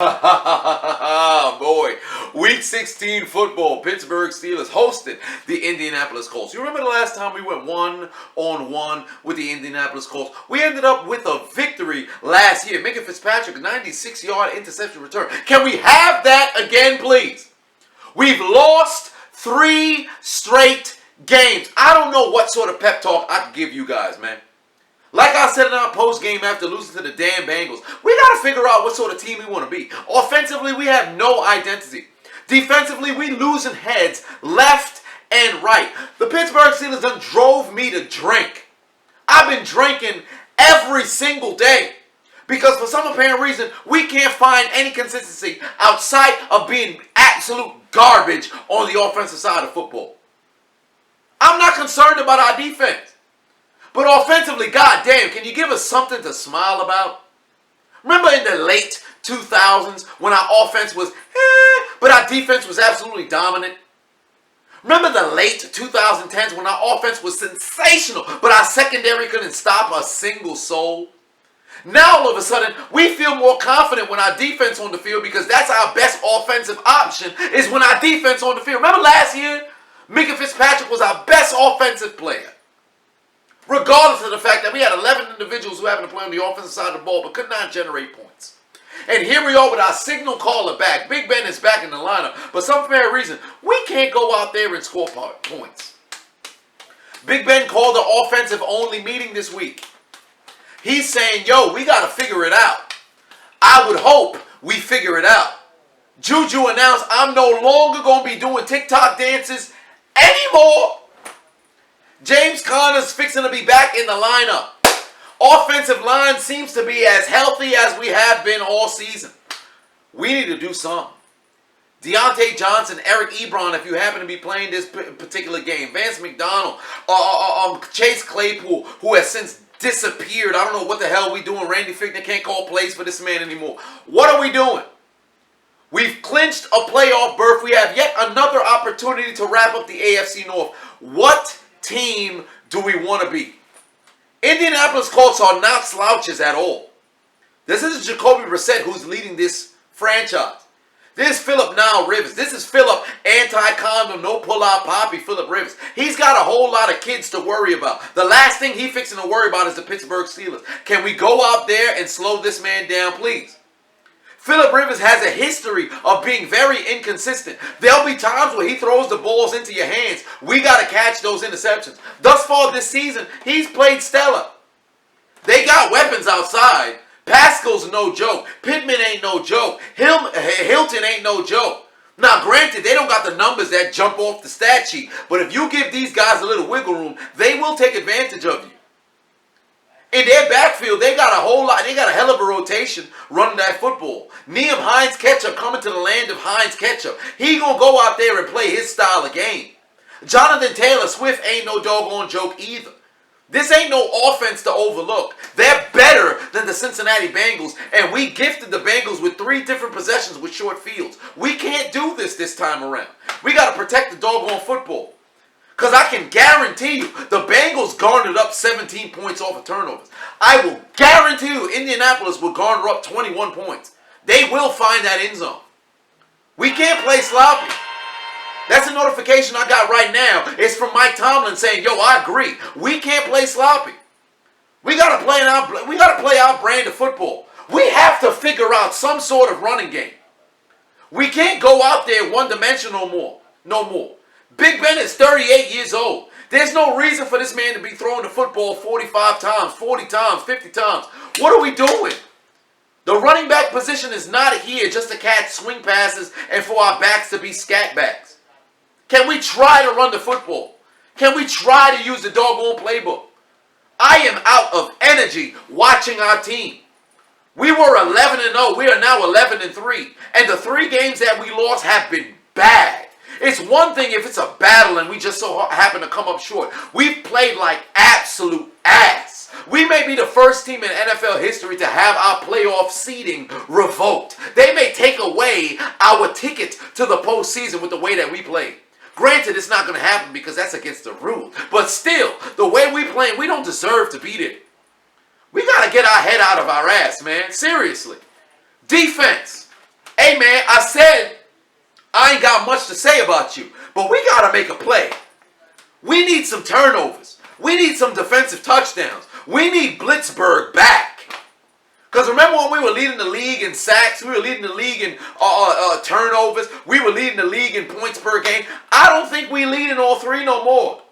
Boy, Week 16 football, Pittsburgh Steelers hosted the Indianapolis Colts. You remember the last time we went 1-on-1 with the Indianapolis Colts? We ended up with a victory last year. Minka Fitzpatrick, 96-yard interception return. Can we have that again, please? We've lost 3 straight games. I don't know what sort of pep talk I can give you guys, man. Like I said in our post-game after losing to the damn Bengals, we got to figure out what sort of team we want to be. Offensively, we have no identity. Defensively, we losing heads left and right. The Pittsburgh Steelers done drove me to drink. I've been drinking every single day because for some apparent reason, we can't find any consistency outside of being absolute garbage on the offensive side of football. I'm not concerned about our defense. But offensively, goddamn, can you give us something to smile about? Remember in the late 2000s when our offense was but our defense was absolutely dominant? Remember the late 2010s when our offense was sensational, but our secondary couldn't stop a single soul? Now all of a sudden, we feel more confident when our defense on the field because that's our best offensive option is when our defense on the field. Remember last year? Minka Fitzpatrick was our best offensive player. Regardless of the fact that we had 11 individuals who happened to play on the offensive side of the ball but could not generate points. And here we are with our signal caller back. Big Ben is back in the lineup. But some fair reason, we can't go out there and score points. Big Ben called the offensive-only meeting this week. He's saying, yo, we got to figure it out. I would hope we figure it out. Juju announced, I'm no longer going to be doing TikTok dances anymore. James Conner's fixing to be back in the lineup. Offensive line seems to be as healthy as we have been all season. We need to do something. Deontay Johnson, Eric Ebron, if you happen to be playing this particular game. Vance McDonald, Chase Claypool, who has since disappeared. I don't know what the hell we doing. Randy Fichtner can't call plays for this man anymore. What are we doing? We've clinched a playoff berth. We have yet another opportunity to wrap up the AFC North. What team do we want to be? Indianapolis Colts are not slouches at all. This is Jacoby Brissett who's leading this franchise. This is Phillip Now Rivers. This is Phillip anti-condom, no pull-out poppy Phillip Rivers. He's got a whole lot of kids to worry about. The last thing he's fixing to worry about is the Pittsburgh Steelers. Can we go out there and slow this man down, please? Phillip Rivers has a history of being very inconsistent. There'll be times where he throws the balls into your hands. We got to catch those interceptions. Thus far this season, he's played stellar. They got weapons outside. Pascal's no joke. Pittman ain't no joke. Hilton ain't no joke. Now, granted, they don't got the numbers that jump off the stat sheet. But if you give these guys a little wiggle room, they will take advantage of you. In their backfield, they got a whole lot. They got a hell of a rotation running that football. Neum Hines Ketchup coming to the land of Hines Ketchup. He gonna go out there and play his style of game. Jonathan Taylor Swift ain't no doggone joke either. This ain't no offense to overlook. They're better than the Cincinnati Bengals, and we gifted the Bengals with 3 different possessions with short fields. We can't do this time around. We got to protect the doggone football. Because I can guarantee you, the Bengals garnered up 17 points off of turnovers. I will guarantee you, Indianapolis will garner up 21 points. They will find that end zone. We can't play sloppy. That's a notification I got right now. It's from Mike Tomlin saying, yo, I agree. We can't play sloppy. We got to play our brand of football. We have to figure out some sort of running game. We can't go out there one-dimensional no more. Big Ben is 38 years old. There's no reason for this man to be throwing the football 45 times, 40 times, 50 times. What are we doing? The running back position is not here just to catch swing passes and for our backs to be scat backs. Can we try to run the football? Can we try to use the doggone playbook? I am out of energy watching our team. We were 11-0. We are now 11-3. And the 3 games that we lost have been bad. It's one thing if it's a battle and we just so happen to come up short. We've played like absolute ass. We may be the first team in NFL history to have our playoff seeding revoked. They may take away our ticket to the postseason with the way that we play. Granted, it's not going to happen because that's against the rule. But still, the way we play, we don't deserve to beat it. We got to get our head out of our ass, man. Seriously. Defense. hey man, I said I ain't got much to say about you, but we got to make a play. We need some turnovers. We need some defensive touchdowns. We need Blitzburg back. Because remember when we were leading the league in sacks, we were leading the league in turnovers, we were leading the league in points per game. I don't think we lead in all three no more.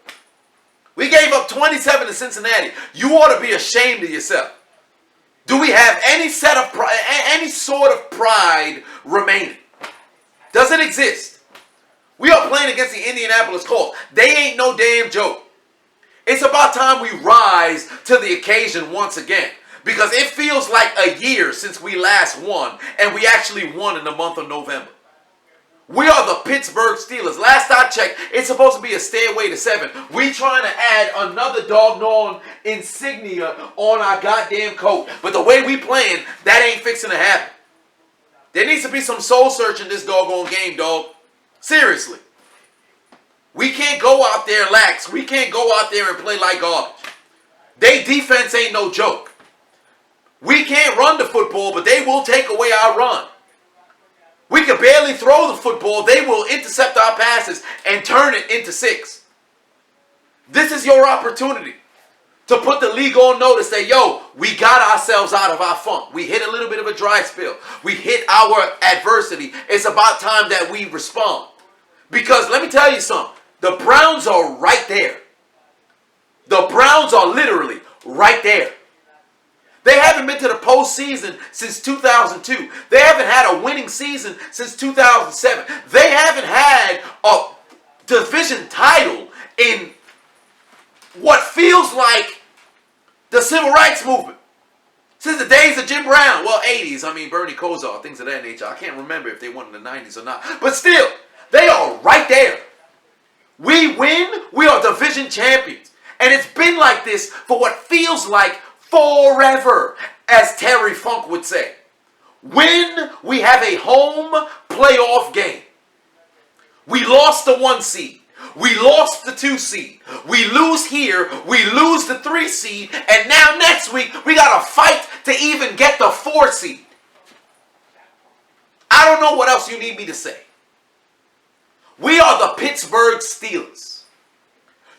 We gave up 27 to Cincinnati. You ought to be ashamed of yourself. Do we have any sort of pride remaining? Does it exist? We are playing against the Indianapolis Colts. They ain't no damn joke. It's about time we rise to the occasion once again. Because it feels like a year since we last won, and we actually won in the month of November. We are the Pittsburgh Steelers. Last I checked, it's supposed to be a stairway to 7. We trying to add another doggone insignia on our goddamn coat. But the way we playing, that ain't fixing to happen. There needs to be some soul searching this doggone game, dog. Seriously. We can't go out there lax. We can't go out there and play like garbage. They defense ain't no joke. We can't run the football, but they will take away our run. We can barely throw the football. They will intercept our passes and turn it into 6. This is your opportunity to put the league on notice that, yo, we got ourselves out of our funk. We hit a little bit of a dry spell. We hit our adversity. It's about time that we respond. Because let me tell you something. The Browns are right there. The Browns are literally right there. They haven't been to the postseason since 2002. They haven't had a winning season since 2007. They haven't had a division title in what feels like the civil rights movement. Since the days of Jim Brown. Well, 80s. I mean, Bernie Kosar, things of that nature. I can't remember if they won in the 90s or not. But still, they are right there. We win, we are division champions. And it's been like this for what feels like forever, as Terry Funk would say. When we have a home playoff game, we lost the 1 seed, we lost the 2 seed, we lose here, we lose the 3 seed, and now next week we got to fight to even get the 4 seed. I don't know what else you need me to say. We are the Pittsburgh Steelers.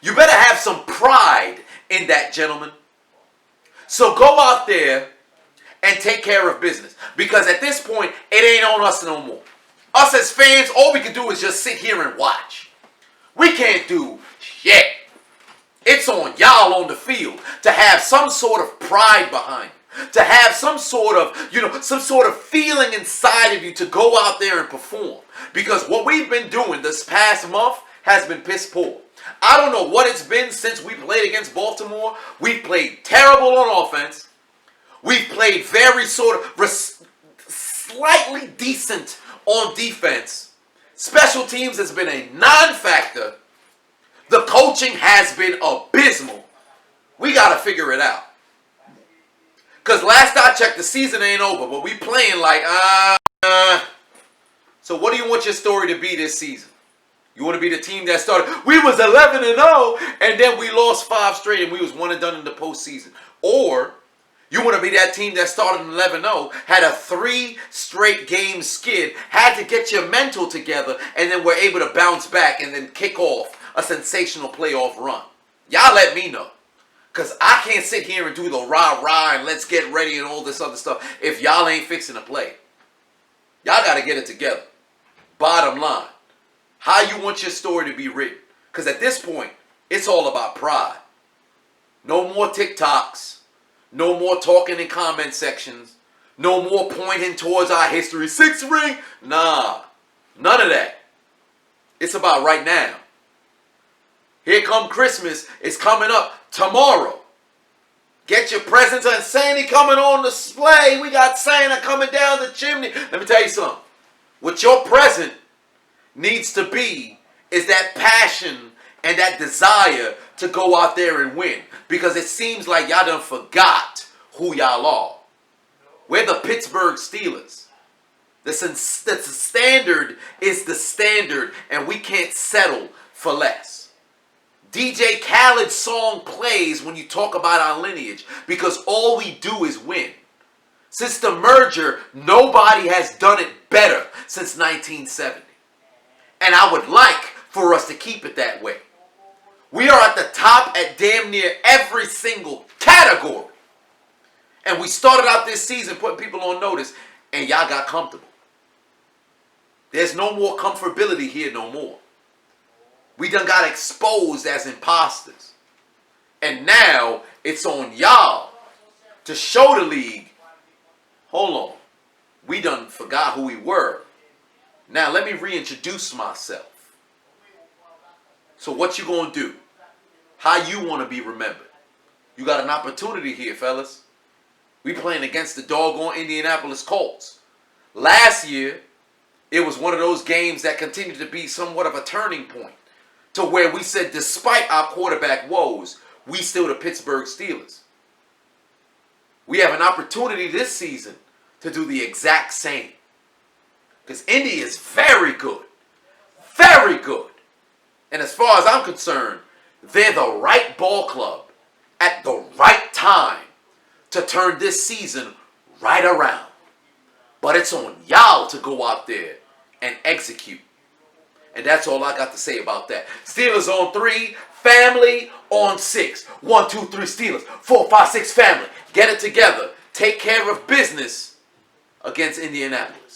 You better have some pride in that, gentlemen. So go out there and take care of business. Because at this point, it ain't on us no more. Us as fans, all we can do is just sit here and watch. We can't do shit. It's on y'all on the field to have some sort of pride behind you. To have some sort of, some sort of feeling inside of you to go out there and perform. Because what we've been doing this past month has been piss poor. I don't know what it's been since we played against Baltimore. We've played terrible on offense. We've played very slightly decent on defense. Special teams has been a non-factor. The coaching has been abysmal. We got to figure it out. Because last I checked, the season ain't over, but we playing like, So what do you want your story to be this season? You want to be the team that started, we was 11-0, and then we lost 5 straight, and we was 1 and done in the postseason. Or you want to be that team that started 11-0, had a 3 straight game skid, had to get your mental together, and then were able to bounce back and then kick off a sensational playoff run. Y'all let me know. Because I can't sit here and do the rah-rah and let's get ready and all this other stuff if y'all ain't fixing to play. Y'all got to get it together. Bottom line. How you want your story to be written. Because at this point, it's all about pride. No more TikToks. No more talking in comment sections. No more pointing towards our history. 6th ring. Nah. None of that. It's about right now. Here come Christmas. It's coming up tomorrow. Get your presents and Santa coming on display. We got Santa coming down the chimney. Let me tell you something. What your present needs to be is that passion and that desire to go out there and win. Because it seems like y'all done forgot who y'all are. We're the Pittsburgh Steelers. The standard is the standard, and we can't settle for less. DJ Khaled's song plays when you talk about our lineage because all we do is win. Since the merger, nobody has done it better since 1970. And I would like for us to keep it that way. We are at the top at damn near every single category. And we started out this season putting people on notice, and y'all got comfortable. There's no more comfortability here no more. We done got exposed as imposters. And now it's on y'all to show the league, hold on, we done forgot who we were. Now let me reintroduce myself. So what you gonna do? How you want to be remembered? You got an opportunity here, fellas. We playing against the doggone Indianapolis Colts. Last year, it was one of those games that continued to be somewhat of a turning point to where we said, despite our quarterback woes, we still the Pittsburgh Steelers. We have an opportunity this season to do the exact same. Because Indy is very good. Very good. And as far as I'm concerned, they're the right ball club at the right time to turn this season right around. But it's on y'all to go out there and execute. And that's all I got to say about that. Steelers on 3, family on 6. 1, 2, 3 Steelers. 4, 5, 6 family. Get it together. Take care of business against Indianapolis.